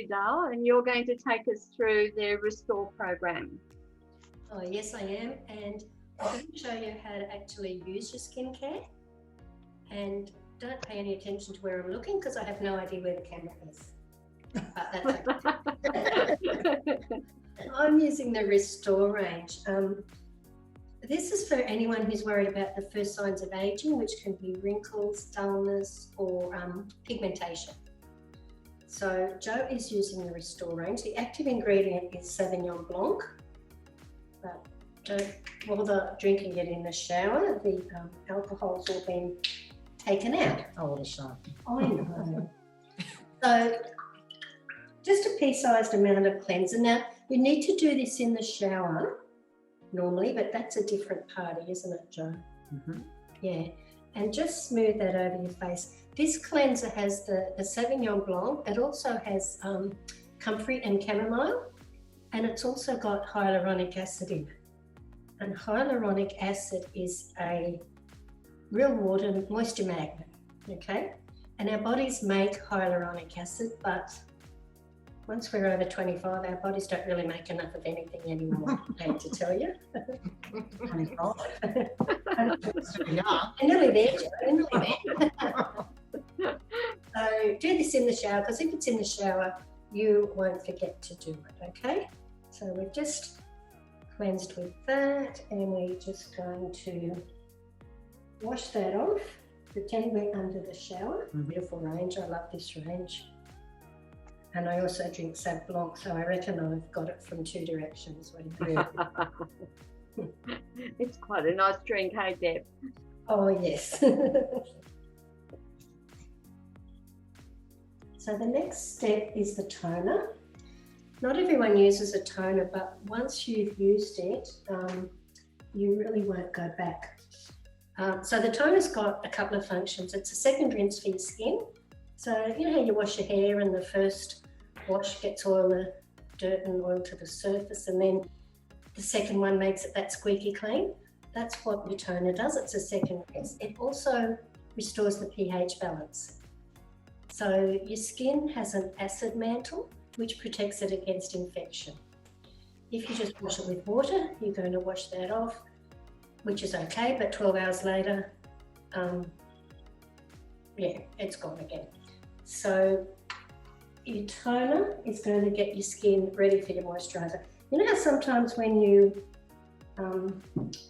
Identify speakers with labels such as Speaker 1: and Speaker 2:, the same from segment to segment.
Speaker 1: you, Dale, and you're going to take us through the Restore program.
Speaker 2: Oh, yes, I am. And I'm going to show you how to actually use your skincare. And don't pay any attention to where I'm looking because I have no idea where the camera is. But that's okay. I'm using the Restore range. This is for anyone who's worried about the first signs of aging, which can be wrinkles, dullness, or pigmentation. So Jo is using the Restore range. The active ingredient is Sauvignon Blanc, but don't bother drinking it in the shower. The alcohol's all been taken out.
Speaker 3: Oh, what a shame.
Speaker 2: I know. So just a pea-sized amount of cleanser. Now, you need to do this in the shower normally, but that's a different party, isn't it, Jo?
Speaker 3: Mm-hmm.
Speaker 2: Yeah, and just smooth that over your face. This cleanser has the Sauvignon Blanc. It also has comfrey and chamomile, and it's also got hyaluronic acid in it. And hyaluronic acid is a real water moisture magnet, okay? And our bodies make hyaluronic acid, but once we're over 25, our bodies don't really make enough of anything anymore, I hate to tell you.
Speaker 3: 25.
Speaker 2: I'm nearly there, Jo, I'm nearly there. So do this in the shower, because if it's in the shower, you won't forget to do it, okay? So we've just cleansed with that, and we're just going to wash that off. Pretend we're under the shower. Beautiful range, I love this range. And I also drink Sauv Blanc, so I reckon I've got it from two directions.
Speaker 1: It's quite a nice drink, hey, Deb?
Speaker 2: Oh, yes. So the next step is the toner. Not everyone uses a toner, but once you've used it, you really won't go back. So the toner's got a couple of functions. It's a second rinse for your skin. So you know how you wash your hair and the first wash gets all the dirt and oil to the surface, and then the second one makes it that squeaky clean? That's what your toner does. It's a second rinse. It also restores the pH balance. So your skin has an acid mantle which protects it against infection. If you just wash it with water, you're going to wash that off, which is okay, but 12 hours later, yeah, it's gone again. So your toner is going to get your skin ready for your moisturizer. You know how sometimes when you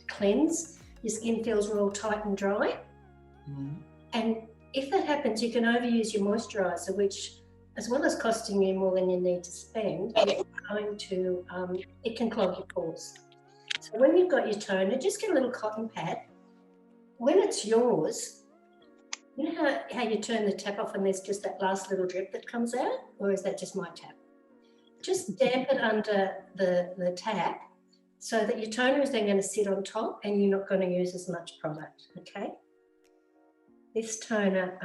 Speaker 2: cleanse, your skin feels real tight and dry? And if that happens, you can overuse your moisturizer, which, as well as costing you more than you need to spend, it's going to, it can clog your pores. So when you've got your toner, just get a little cotton pad. When it's yours, you know how you turn the tap off and there's just that last little drip that comes out? Or is that just my tap? Just damp it under the tap so that your toner is then going to sit on top and you're not going to use as much product, okay? This toner,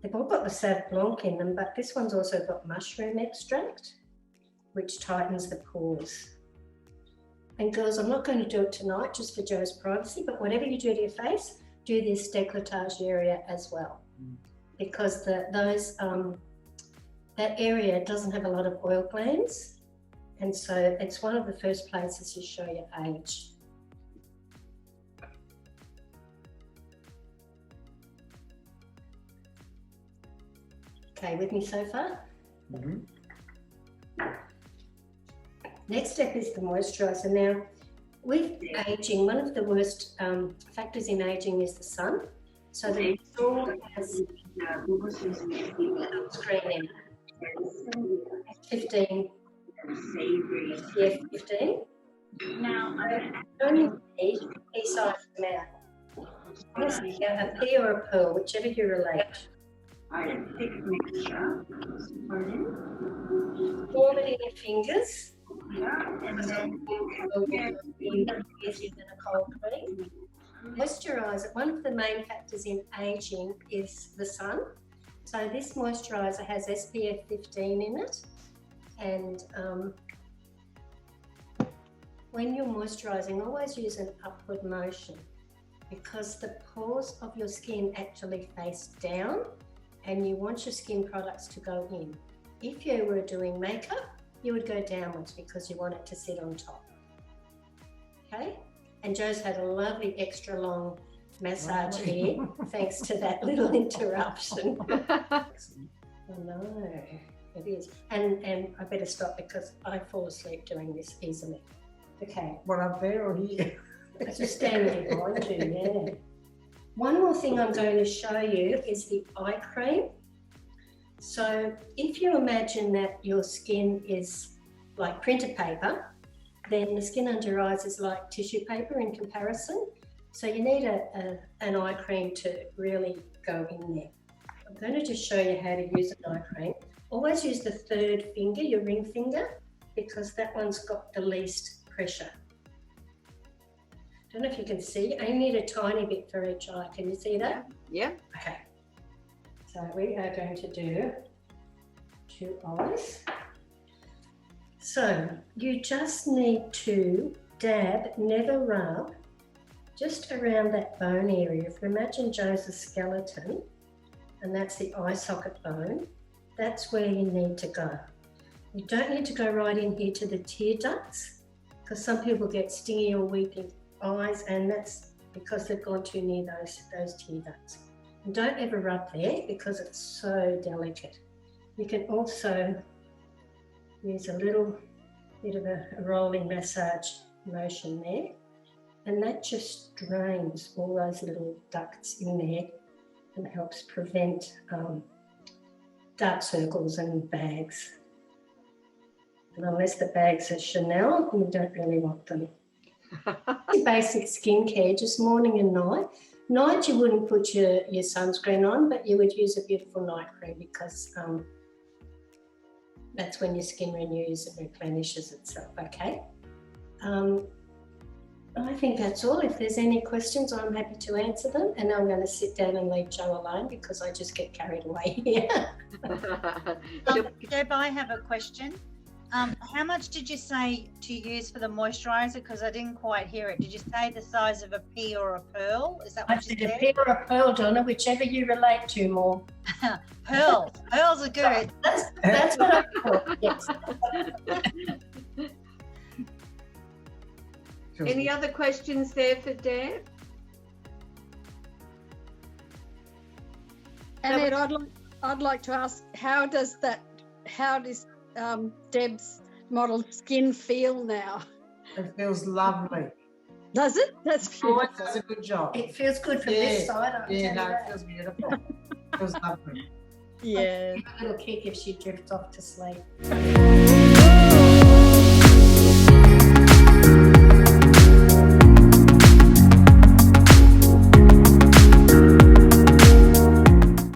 Speaker 2: they've all got the Sauv Blanc in them, but this one's also got mushroom extract, which tightens the pores. And girls, I'm not going to do it tonight just for Jo's privacy, but whatever you do to your face, do this décolletage area as well, because that area doesn't have a lot of oil glands, and so it's one of the first places you show your age. Okay, with me so far? Next step is the moisturizer. Now, with aging, one of the worst factors in aging is the sun. So the Restore has screen in 15, SPF 15. Now, I only need a pea-sized amount. Honestly, a pea or a pearl, whichever you relate.
Speaker 4: I thick mixture.
Speaker 2: Form it in your fingers.
Speaker 4: Yeah, and then
Speaker 2: easier than a cold cream. Moisturizer, one of the main factors in aging is the sun. So this moisturizer has SPF 15 in it, and when you're moisturizing, always use an upward motion, because the pores of your skin actually face down and you want your skin products to go in. If you were doing makeup, you would go downwards because you want it to sit on top. Okay? And Joe's had a lovely extra long massage here, thanks to that little interruption. I know, it is. And I better stop because I fall asleep doing this easily. Okay.
Speaker 3: Well, up there or here?
Speaker 2: I just stand behind you, yeah. One more thing I'm going to show you is the eye cream. So if you imagine that your skin is like printer paper, then the skin under your eyes is like tissue paper in comparison. So you need an eye cream to really go in there. I'm going to just show you how to use an eye cream. Always use the third finger, your ring finger, because that one's got the least pressure. Don't know if you can see, I need a tiny bit for each eye. Can you see that?
Speaker 1: Yeah.
Speaker 2: Okay. So we are going to do 2 eyes. So you just need to dab, never rub, just around that bone area. If you imagine Joe's a skeleton, and that's the eye socket bone, that's where you need to go. You don't need to go right in here to the tear ducts, because some people get stingy or weeping eyes, and that's because they've gone too near those tear ducts. And don't ever rub there because it's so delicate. You can also use a little bit of a rolling massage motion there, and that just drains all those little ducts in there and helps prevent dark circles and bags. And unless the bags are Chanel, we don't really want them. Basic skincare, just morning and night. Night you wouldn't put your sunscreen on, but you would use a beautiful night cream because that's when your skin renews and replenishes itself, okay? I think that's all. If there's any questions, I'm happy to answer them. And I'm going to sit down and leave Joe alone because I just get carried away here.
Speaker 5: Deb, I have a question. How much did you say to use for the moisturiser? Because I didn't quite hear it. Did you say the size of a pea or a pearl? Is that what you said?
Speaker 2: A pea or a pearl, Donna, whichever you relate to more.
Speaker 5: Pearls. Pearls are good.
Speaker 2: That's what I thought, yes.
Speaker 1: Any other questions there for Deb?
Speaker 6: Annette, I'd like to ask, how does Deb's model skin feel now?
Speaker 3: It feels lovely.
Speaker 6: Does it? That's beautiful.
Speaker 3: Always does a good job.
Speaker 2: It feels good from this side.
Speaker 3: It feels beautiful. It feels lovely.
Speaker 6: Yeah.
Speaker 2: Give her a little kick if she drifts off to sleep.